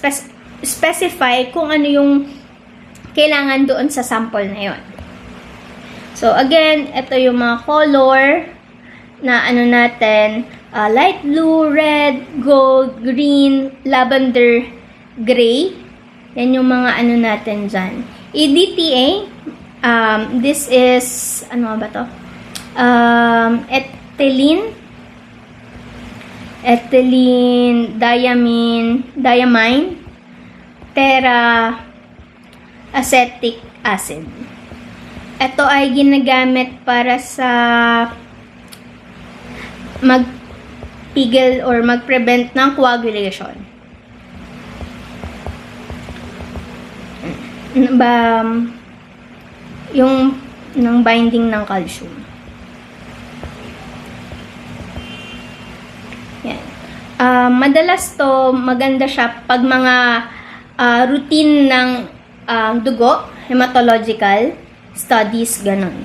specify kung ano yung kailangan doon sa sample na yon. So again, ito yung mga color na natin, light blue, red, gold, green, lavender, gray. Yan yung mga natin dyan. EDTA, this is, ba to? Ethylene, diamine, acetic acid. Ito ay ginagamit para sa magpigil or magprevent ng coagulation. Yung ng binding ng calcium. Yan. Madalas to, maganda siya pag mga routine ng dugo, hematological studies, ganun.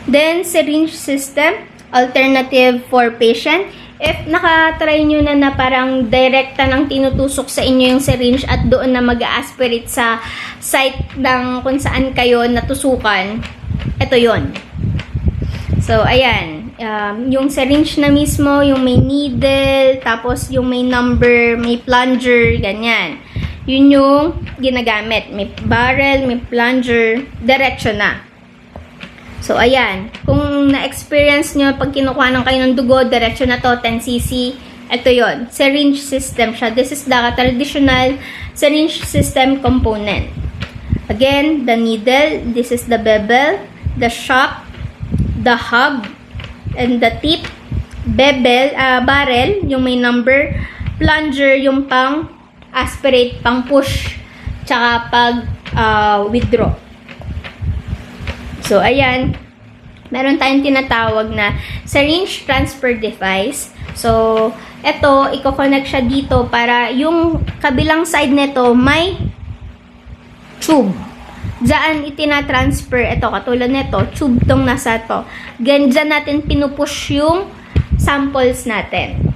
Then, syringe system, alternative for patient. If nakatry nyo na parang direkta ng tinutusok sa inyo yung syringe at doon na mag-aspirate sa site ng kung saan kayo natusukan, ito yon. So, ayan. Yung syringe na mismo, yung may needle, tapos yung may number, may plunger, ganyan. Yun yung ginagamit. May barrel, may plunger, diretso na. So, ayan. Kung na-experience nyo, pag kinukuha ng kayo ng dugo, diretso na to, 10cc. Ito yon, syringe system siya. This is the traditional syringe system component. Again, the needle. This is the bevel, the shock, the hub, and the tip. Bevel, barrel, yung may number. Plunger, yung pang aspirate, pang push, tsaka pag withdraw. So, ayan. Meron tayong tinatawag na syringe transfer device. So, Ito, i-connect siya dito para yung kabilang side nito may tube. Diyan itina-transfer, ito katulad nito, tube tong nasa to. Diyan natin pinupush yung samples natin.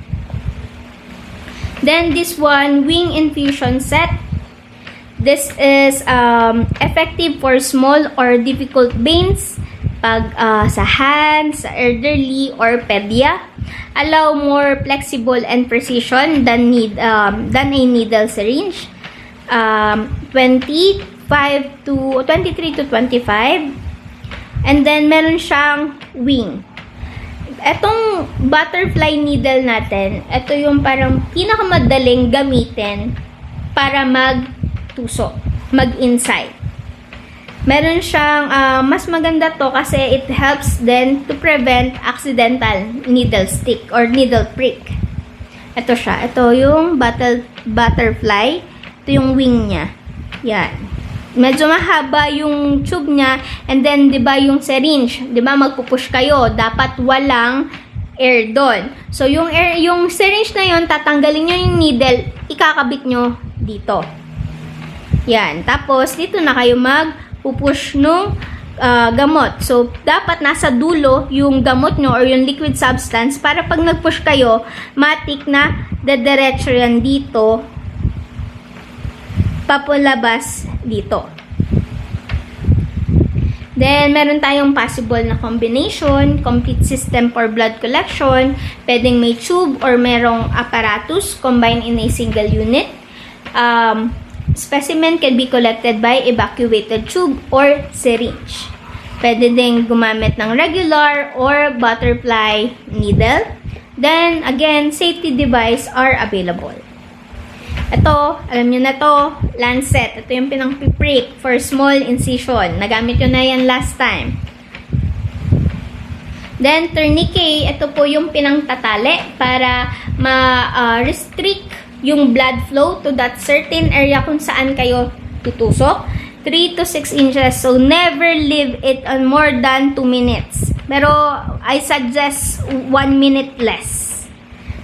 Then this one, wing infusion set. This is effective for small or difficult veins pag sa hands, sa elderly or pedia. Allow more flexible and precision than a needle syringe. 23 to 25. And then meron siyang wing. Etong butterfly needle natin, ito yung parang pinakamadaling gamitin para mag-tuso, mag-inside. Meron siyang, mas maganda to kasi it helps then to prevent accidental needle stick or needle prick. Ito siya. Ito yung butterfly. Ito yung wing niya. Yan. Medyo mahaba yung tube niya. And then, di ba yung syringe? Di ba magpupush kayo? Dapat walang air doon. So, yung syringe na yun, tatanggalin nyo yung needle, ikakabit nyo dito. Yan. Tapos, dito na kayo pupush nung gamot. So, dapat nasa dulo yung gamot nyo or yung liquid substance para pag nag-push kayo, matik na dediretso yan dito, papalabas dito. Then, meron tayong possible na combination, complete system for blood collection, pwedeng may tube or merong apparatus combined in a single unit. Specimen can be collected by evacuated tube or syringe. Pwede din gumamit ng regular or butterfly needle. Then, again, safety device are available. Ito, alam nyo na to, lancet. Ito yung pinang-prick for small incision. Nagamit nyo na yan last time. Then, tourniquet. Ito po yung pinang-tatali para ma-restrict yung blood flow to that certain area kung saan kayo tutusok. 3 to 6 inches. So, never leave it on more than 2 minutes. Pero, I suggest 1 minute less.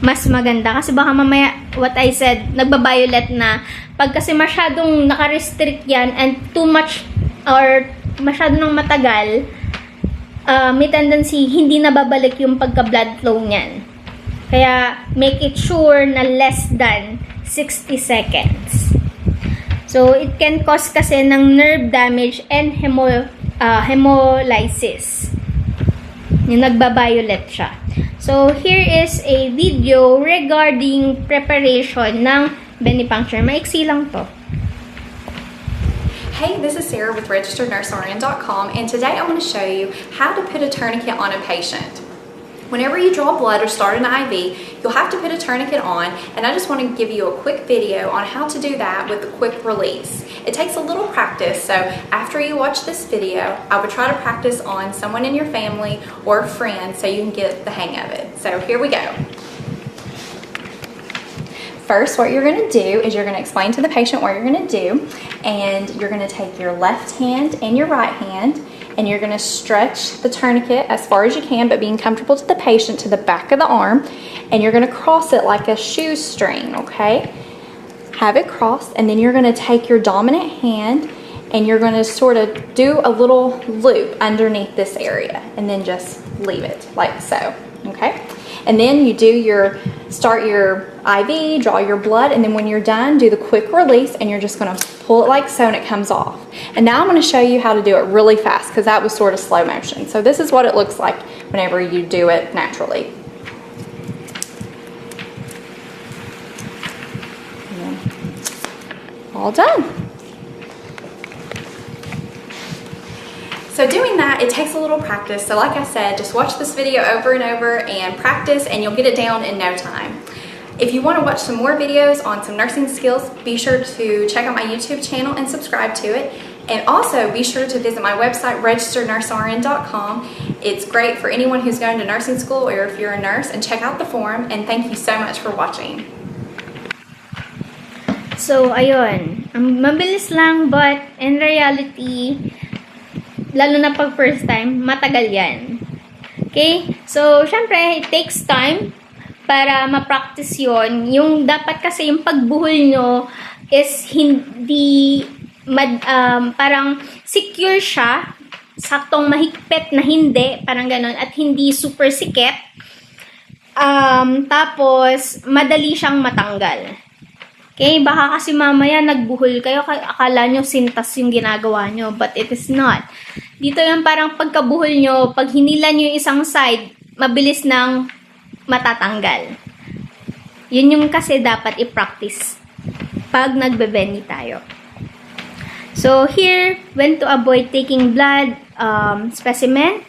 Mas maganda. Kasi baka mamaya, what I said, nagba-violet na. Pag kasi masyadong naka-restrict yan and too much or masyado nang matagal, may tendency hindi na babalik yung pagka-blood flow niyan. Kaya, make it sure na less than 60 seconds. So, it can cause kasi ng nerve damage and hemolysis. Yung nagba-violet siya. So, here is a video regarding preparation ng venipuncture. Maiksi lang to. Hey, this is Sarah with RegisteredNurseRN.com, and today I want to show you how to put a tourniquet on a patient. Whenever you draw blood or start an IV, you'll have to put a tourniquet on, and I just want to give you a quick video on how to do that with a quick release. It takes a little practice, so after you watch this video, I would try to practice on someone in your family or a friend so you can get the hang of it. So here we go. First, what you're going to do is you're going to explain to the patient what you're going to do, and you're going to take your left hand and your right hand, and you're going to stretch the tourniquet as far as you can, but being comfortable to the patient, to the back of the arm, and you're going to cross it like a shoestring, okay? Have it crossed, and then you're going to take your dominant hand, and you're going to sort of do a little loop underneath this area, and then just leave it like so, okay? And then you start your IV, draw your blood, and then when you're done, do the quick release, and you're just going to pull it like so, and it comes off. And now I'm going to show you how to do it really fast, because that was sort of slow motion. So this is what it looks like whenever you do it naturally. All done. So doing that, it takes a little practice. So like I said, just watch this video over and over and practice, and you'll get it down in no time. If you want to watch some more videos on some nursing skills, be sure to check out my YouTube channel and subscribe to it. And also be sure to visit my website, RegisteredNurseRN.com. It's great for anyone who's going to nursing school or if you're a nurse, and check out the forum. And thank you so much for watching. So, ayun. Mabilis lang, but in reality, lalo na pag first time, matagal yan. Okay? So, syempre, it takes time para ma-practice yon. Yung dapat kasi yung pagbuhol nyo is hindi parang secure siya, saktong mahigpit na hindi, parang ganon, at hindi super sikip. Tapos madali siyang matanggal. Okay, baka kasi mamaya nagbuhol kayo, akala nyo sintas yung ginagawa nyo, but it is not. Dito yung parang pagkabuhol nyo, pag hinila nyo yung isang side, mabilis nang matatanggal. Yun yung kasi dapat i-practice pag nagbe-beni tayo. So here, when to avoid taking blood specimen,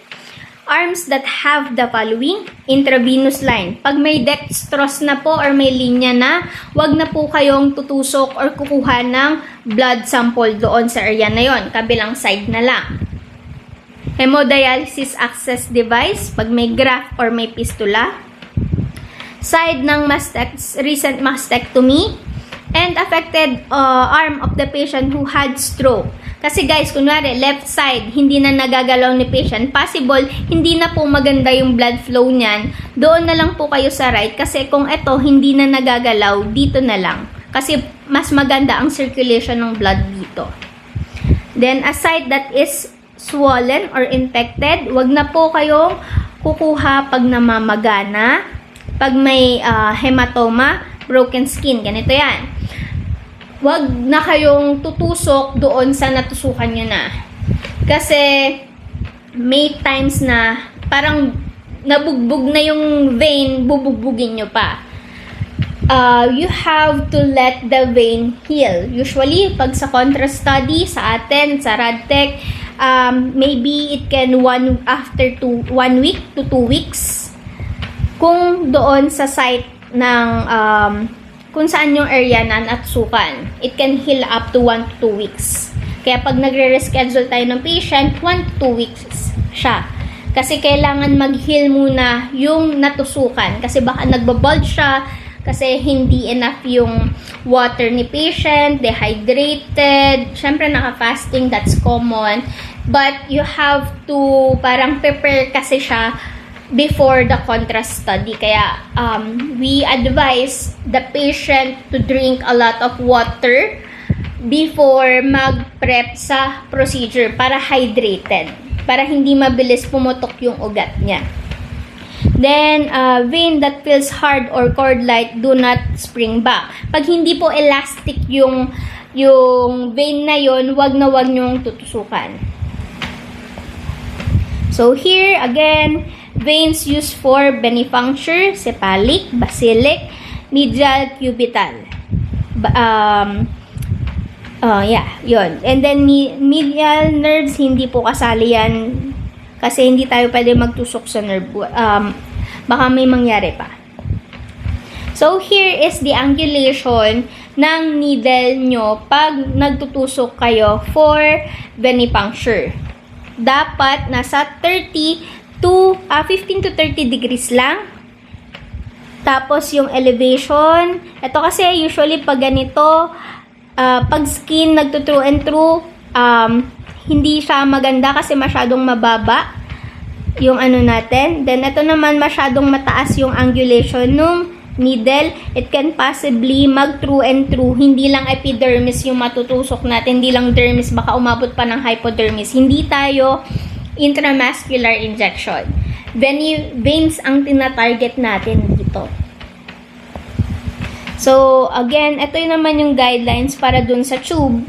arms that have the following: intravenous line. Pag may dextrose na po or may linya na, wag na po kayong tutusok or kukuha ng blood sample doon sa area na yon, kabilang side na lang. Hemodialysis access device, pag may graft or may fistula. Side ng recent mastectomy, and affected arm of the patient who had stroke. Kasi guys, kunwari, left side, hindi na nagagalaw ni patient. Possible, hindi na po maganda yung blood flow niyan. Doon na lang po kayo sa right. Kasi kung ito, hindi na nagagalaw, dito na lang. Kasi mas maganda ang circulation ng blood dito. Then, a side that is swollen or infected, wag na po kayong kukuha pag namamagana, pag may hematoma, broken skin. Ganito yan. Wag na kayong tutusok doon sa natusukan nyo na. Kasi may times na parang nabugbog na yung vein, bubugbugin nyo pa. You have to let the vein heal. Usually, pag sa contrast study, sa atin, sa Radtech, maybe it can 1 week to 2 weeks. Kung doon sa site ng kung saan yung area na natusukan, it can heal up to 1 to 2 weeks. Kaya pag nagre-reschedule tayo ng patient, 1 to 2 weeks siya. Kasi kailangan mag-heal muna yung natusukan. Kasi baka nagbabulge siya, kasi hindi enough yung water ni patient, dehydrated, syempre naka-fasting, that's common. But you have to parang prepare kasi siya before the contrast study. Kaya we advise the patient to drink a lot of water before mag-prep sa procedure para hydrated, para hindi mabilis pumutok yung ugat niya. Then, vein that feels hard or cord-like, do not spring back. Pag hindi po elastic yung vein na yon, wag na wag nyong tutusukan. So here, again, veins used for venipuncture, cephalic, basilic, medial, cubital. Yun. And then, medial nerves, hindi po kasali yan. Kasi hindi tayo pwede magtusok sa nerve. Baka may mangyari pa. So, here is the angulation ng needle nyo pag nagtutusok kayo for venipuncture. Dapat nasa 15 to 30 degrees lang. Tapos yung elevation, ito kasi usually pag ganito, pag skin nagto-through and through, hindi siya maganda kasi masyadong mababa yung ano natin. Then ito naman masyadong mataas yung angulation nung needle. It can possibly mag-through and through. Hindi lang epidermis yung matutusok natin, hindi lang dermis, baka umabot pa ng hypodermis. Hindi tayo intramuscular injection. Veins ang tina-target natin dito. So, again, ito yun naman yung guidelines para dun sa tube.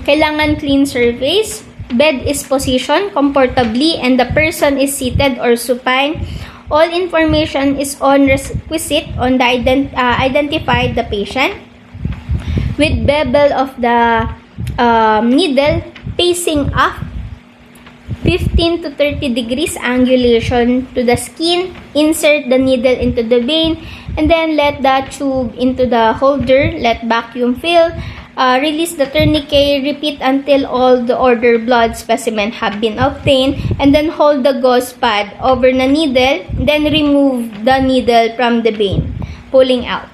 Kailangan clean surface, bed is positioned comfortably, and the person is seated or supine. All information is on requisite on the identify the patient. With bevel of the needle facing up, 15 to 30 degrees angulation to the skin. Insert the needle into the vein and then let the tube into the holder. Let vacuum fill. Release the tourniquet. Repeat until all the ordered blood specimen have been obtained. And then hold the gauze pad over the needle. Then remove the needle from the vein, pulling out.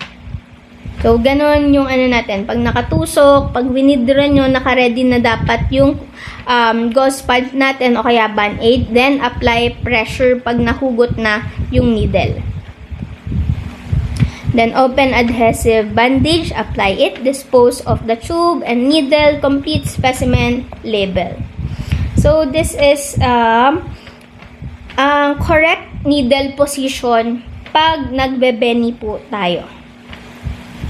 So, ganon yung ano natin. Pag nakatusok, pag winidra nyo, nakaready na dapat yung gauze pad natin o kaya band-aid. Then, apply pressure pag nahugot na yung needle. Then open adhesive bandage, apply it, dispose of the tube and needle, complete specimen label. So this is correct needle position pag nagbebeni po tayo.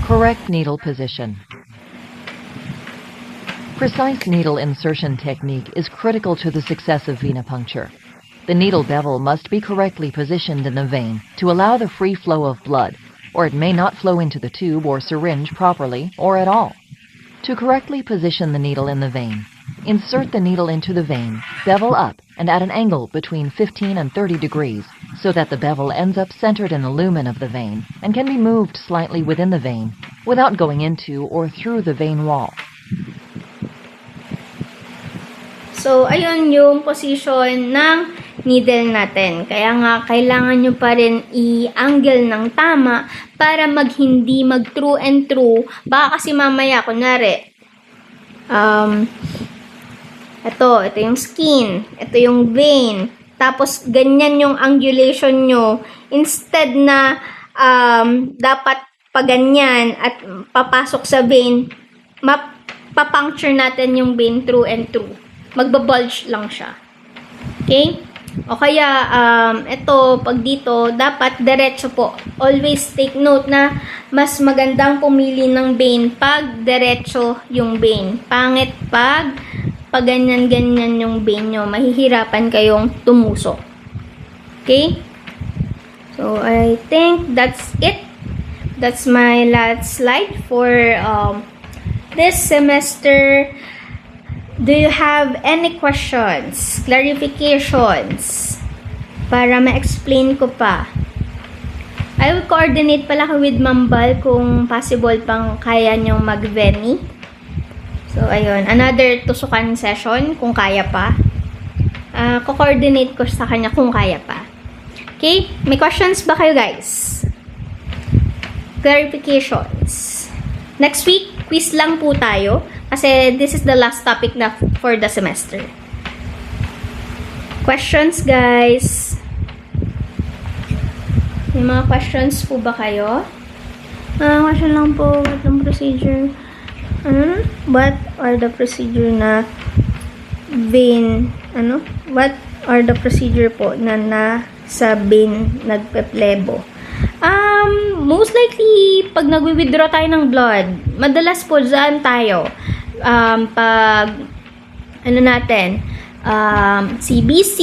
Correct needle position. Precise needle insertion technique is critical to the success of venipuncture. The needle bevel must be correctly positioned in the vein to allow the free flow of blood, or it may not flow into the tube or syringe properly or at all. To correctly position the needle in the vein, insert the needle into the vein, bevel up and at an angle between 15 and 30 degrees so that the bevel ends up centered in the lumen of the vein and can be moved slightly within the vein without going into or through the vein wall. So, ayun yung position ng needle natin. Kaya nga, kailangan nyo pa rin i-angle ng tama para hindi mag-true and true. Baka kasi mamaya, kunwari, ito yung skin, ito yung vein, tapos ganyan yung angulation nyo. Instead na dapat paganyan at papasok sa vein, mapapuncture natin yung vein true and true. Magbabulge lang siya. Okay? O kaya, ito, pag dito, dapat diretso po. Always take note na mas magandang pumili ng vein pag diretso yung vein. Pangit pag ganyan-ganyan yung vein nyo. Mahihirapan kayong tumusok. Okay? So, I think that's it. That's my last slide for this semester. Do you have any questions, clarifications, para ma-explain ko pa? I will coordinate pala ko with Mambal kung possible pang kaya nyong mag-veni. So, ayun. Another tusukan session kung kaya pa. Ko-coordinate ko sa kanya kung kaya pa. Okay? May questions ba kayo, guys? Clarifications. Next week, quiz lang po tayo. Kasi this is the last topic na for the semester. Questions, guys? May mga questions po ba kayo? Question lang po. What ang procedure? What are the procedure na vein? What are the procedure po na sa vein nagpeplebo? Most likely, pag nagwi-withdraw tayo ng blood, madalas po dyan tayo. Pag natin, CBC,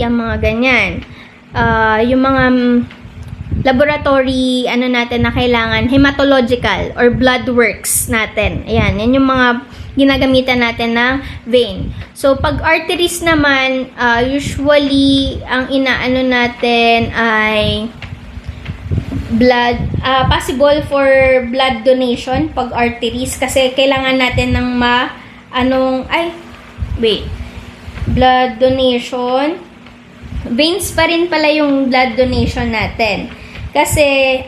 yung mga ganyan. Yung mga laboratory, natin na kailangan, hematological or blood works natin. Ayan, yan yung mga ginagamitan natin ng vein. So, pag arteries naman, usually, ang inaano natin ay blood, possible for blood donation pag arteries kasi kailangan natin ng blood donation. Veins pa rin pala yung blood donation natin kasi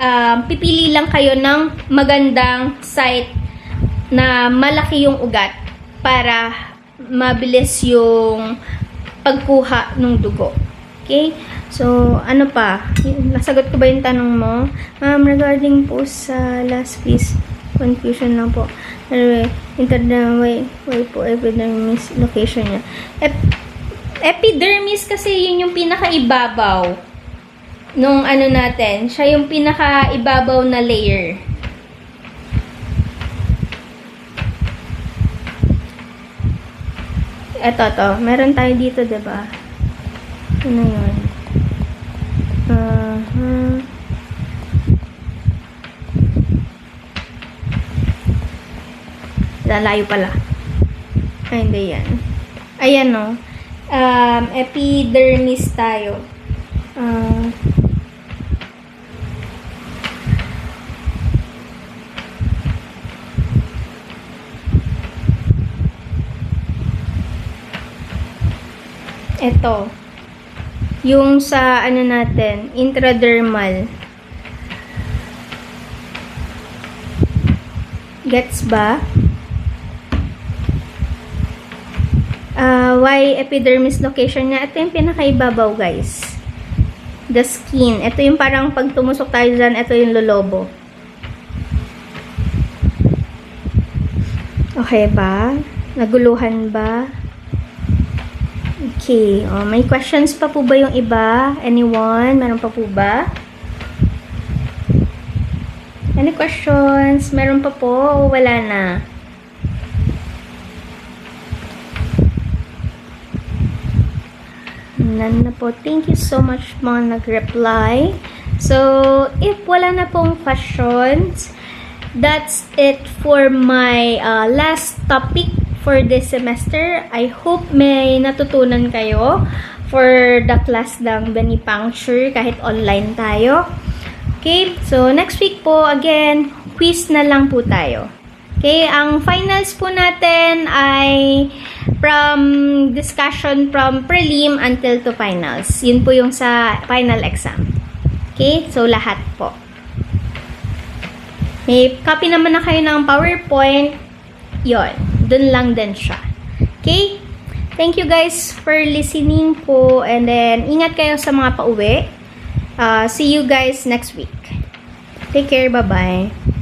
pipili lang kayo ng magandang site na malaki yung ugat para mabilis yung pagkuha ng dugo. Okay? So, ano pa? Nasagot ko ba yung tanong mo? Regarding po sa last piece, confusion lang po. Why po epidermis location niya? Epidermis kasi yun yung pinakaibabaw nung natin. Siya yung pinakaibabaw na layer. Ito. Meron tayo dito, diba? Ano yun? Lalayo pala. Ay, hindi yan. Ayan, no? Epidermis tayo. Ito. Yung sa, natin, intradermal. Gets ba? Why epidermis location niya? Ito yung pinakaibabaw, guys. The skin. Ito yung parang pag tumusok tayo dyan, ito yung lolobo. Okay ba? Naguluhan ba? Okay. May questions pa po ba yung iba? Anyone? Meron pa po ba? Any questions? Meron pa po o wala na? None na po. Thank you so much mga nag-reply. So, if wala na pong questions, that's it for my last topic for this semester. I hope may natutunan kayo for the class ng venipuncture kahit online tayo. Okay, so next week po, again, quiz na lang po tayo. Okay, ang finals po natin ay from discussion from prelim until to finals. Yun po yung sa final exam. Okay, so lahat po. May copy naman na kayo ng PowerPoint. Yon, dun lang din siya. Okay, thank you guys for listening po. And then, ingat kayo sa mga pauwi. See you guys next week. Take care, bye-bye.